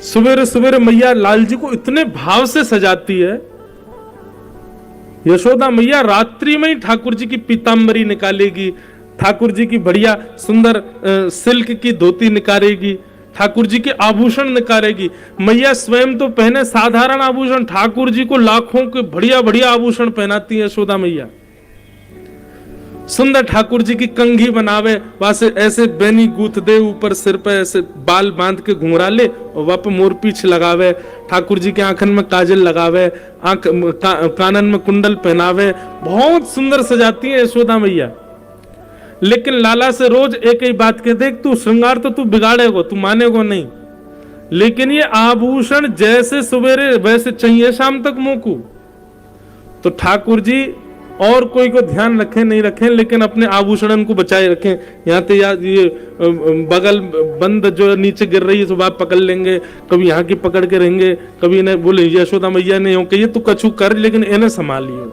सवेरे सवेरे मैया लाल जी को इतने भाव से सजाती है। यशोदा मैया रात्रि में ही ठाकुर जी की पीतांबरी निकालेगी, ठाकुर जी की बढ़िया सुंदर सिल्क की धोती निकालेगी, ठाकुर जी के आभूषण निकालेगी। मैया स्वयं तो पहने साधारण आभूषण, ठाकुर जी को लाखों के बढ़िया बढ़िया आभूषण पहनाती है यशोदा मैया। सुंदर ठाकुर जी की कंघी बनावे, वहां ऐसे बैनी गूथ दे, ऊपर सिर पे ऐसे बाल बांध के घुंघरा ले और वहां पे मोर पीछ लगावे, ठाकुर जी के आंखन में काजल लगावे, कानन में कुंडल पहनावे, बहुत सुंदर सजाती है यशोदा मैया। लेकिन लाला से रोज एक ही बात के, देख तू श्रृंगार तो तू बिगाड़ेगो, तू मानेगो नहीं, लेकिन ये आभूषण जैसे सवेरे वैसे चाहिए शाम तक मोकू। तो ठाकुर जी और कोई को ध्यान रखें नहीं रखें, लेकिन अपने आभूषण को बचाए रखें। यहाँ तो यार ये बगल बंद जो नीचे गिर रही है सुबह पकड़ लेंगे, कभी यहाँ की पकड़ के रहेंगे, कभी इन्हें बोले यशोदा मैया ने कही तू कछु कर, लेकिन इन्हें संभालियो।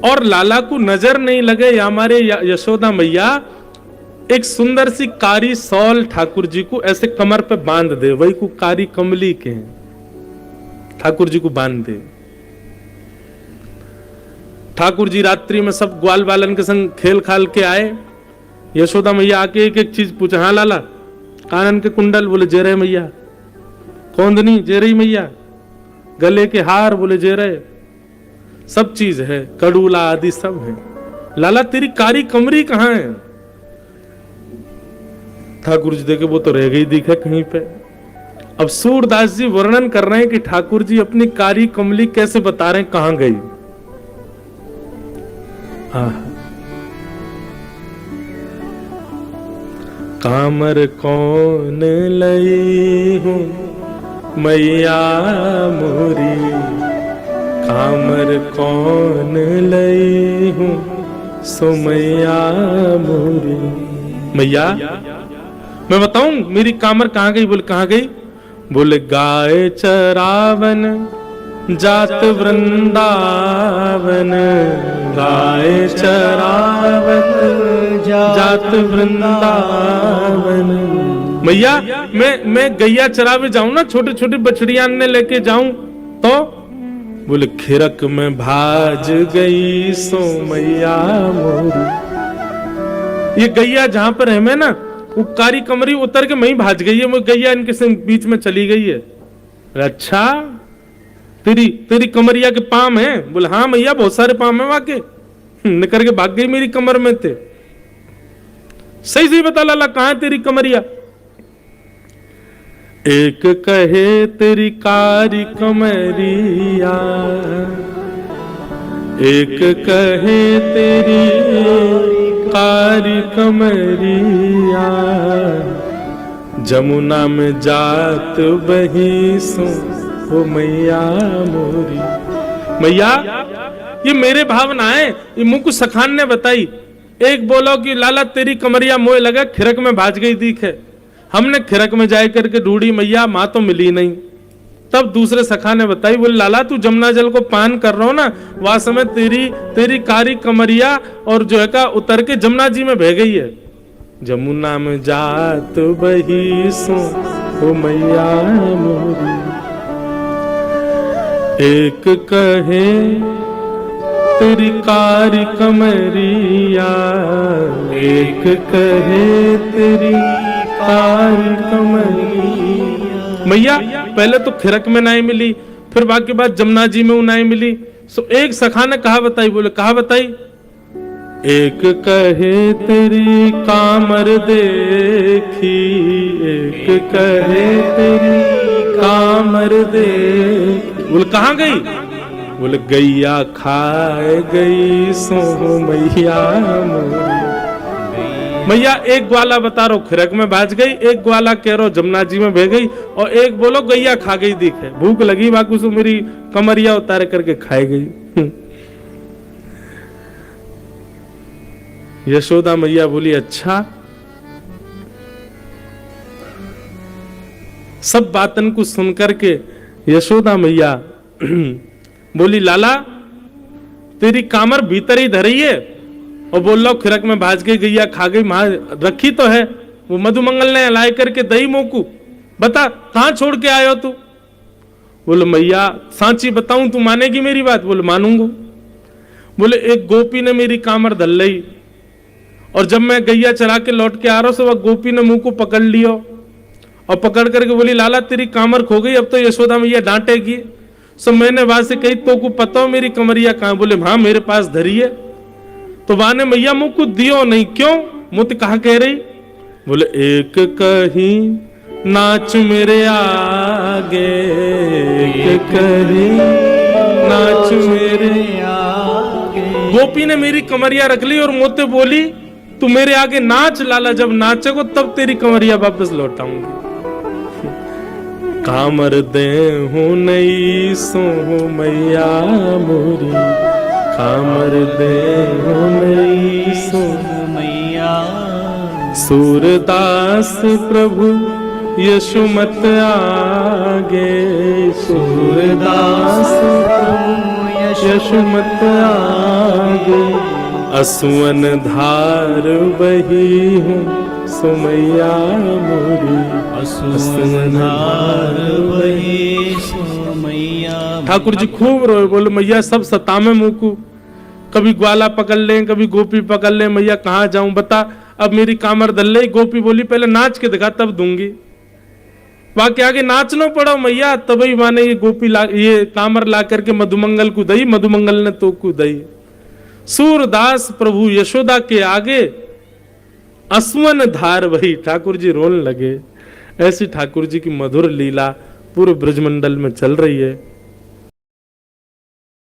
और लाला को नजर नहीं लगे या हमारे यशोदा मैया एक सुंदर सी कारी सॉल ठाकुर जी को ऐसे कमर पे बांध दे, वही को कारी कमली के हैं, ठाकुर जी को बांध दे। ठाकुर जी रात्रि में सब ग्वाल बालन के संग खेल खाल के आए। यशोदा मैया आके एक एक चीज पूछा, हाँ लाला कानन के कुंडल, बोले जे रहे मैया, कौंदनी जे रही मैया, गले के हार, बोले जे रहे, सब चीज है, कड़ूला आदि सब है। लाला तेरी कारी कमरी कहां है? ठाकुर जी देखे वो तो रह गई दिखे कहीं पे। अब सूरदास जी वर्णन कर रहे हैं कि ठाकुर जी अपनी कारी कमली कैसे बता रहे हैं कहां गई। कामर कौन लई हूं मैया मोरी, कामर कौन लई हूं सो मैया मोरी। मैया मैं बताऊं मेरी कामर कहां गई? बोले कहां गई? बोले गाय चरावन जात वृंदावन, गाय चरावन जात वृंदावन। मैया मैं गैया चरावे जाऊं ना, छोटे छोटे बछड़ियां ने लेके जाऊं तो? बोले खिरक में भाज गई सो मैया मोरी। ये गैया जहां पर है मैं ना, वो कारी कमरी उतर के वहीं भाज गई है, वो गैया इनके बीच में चली गई है। अच्छा तेरी कमरिया के पाम है? बोले हाँ मैया बहुत सारे पाम है वाके, निकल के भाग गई मेरी कमर में थे। सही सही बता लाला कहां है तेरी कमरिया? एक कहे तेरी कारी कमरिया, एक कहे तेरी कारी कमरिया, जमुना में जात बही सो ओ मैया मोरी। मैया ये मेरे भावना है, ये मुझको सखान ने बताई। एक बोलो कि लाला तेरी कमरिया मोह लगा, खिरक में भाज गई दिखे। हमने खिरक में जाए करके ढूंढी मैया, मां तो मिली नहीं। तब दूसरे सखा ने बताई, बोले लाला तू जमुना जल को पान कर रहा हो ना, वहां समय तेरी कारी कमरिया और जो है का उतर के जमुना जी में बह गई है। जमुना में जात बही सो ओ मैया मोरी। एक कहे तेरी कारी कमरिया, एक कहे तेरी कारी कमरिया। मैया पहले तो खिरक में नहीं मिली, फिर बाकी बात जमुना जी में नहीं मिली। सो एक सखा ने कहा बताई, बोले कहा बताई? एक कहे तेरी कामर देखी, एक कहे तेरी कामर देखी। बोले कहां गई? बोले गैया खाए गई सो मैया मोरी। मैया एक ग्वाला बता रहा हूं खिरक में भाज गई, एक ग्वाला कह रहा हूं जमुना जी में बह गई, और एक बोलो गैया खा गई दिखे। भूख लगी बाकी सो मेरी कमरिया उतारे करके खाई गई। यशोदा मैया बोली अच्छा। सब बातन को सुनकर के यशोदा मैया बोली लाला तेरी कामर भीतर ही धरी है, और बोल लो खिरक में भाज गई, गैया खा गई, मां रखी तो है। वो मधुमंगल ने लाए करके दही मोकू, बता कहाँ छोड़ के आयो तू? बोले मैया सांची बताऊं तू मानेगी मेरी बात? बोले मानूंगा। बोले एक गोपी ने मेरी कामर धल ली और जब मैं गैया चरा के लौट के आ रहा हूं तो वह गोपी ने मुंह को पकड़ लियो और पकड़ करके बोली लाला तेरी कामर खो गई, अब तो यशोदा मैया डांटेगी। सो मैंने वहां से कही तो को पता हो मेरी कमरिया कहां? बोले हाँ मेरे पास धरी है। तो वहां ने मैया मुंह को दियो नहीं, क्यों? मुझे कहा कह रही? बोले एक कहीं नाच मेरे आगे, एक कहीं नाच मेरे आगे। गोपी ने मेरी कमरिया रख ली और मोते बोली तू मेरे आगे नाच लाला, जब नाचेगो तब तेरी कमरिया वापस लौटाऊंगी। कामर दे हूं नहीं सो मैया मोरी, कामर दे हूं नहीं सो मैया। सूरदास प्रभु यशुमत आगे, सूरदास प्रभु यशुमत आगे। असुवन धार बही हूँ सुमैया मोरी, असुवन धार बही सुमैया। ठाकुर जी खूब रोए, बोले मैया सब सतामे मुकू, कभी ग्वाला पकड़ ले, कभी गोपी पकड़ ले, मैया कहाँ जाऊं बता, अब मेरी कामर दल ले। गोपी बोली पहले नाच के दिखा तब दूंगी। बाकी आगे नाचना पड़ा मैया, तभी माने ये गोपी ये कामर ला करके मधुमंगल को दई, मधुमंगल ने तो को दई। सूरदास प्रभु यशोदा के आगे असवन धार वही। ठाकुर जी रोने लगे। ऐसी ठाकुर जी की मधुर लीला पूरे ब्रजमंडल में चल रही है।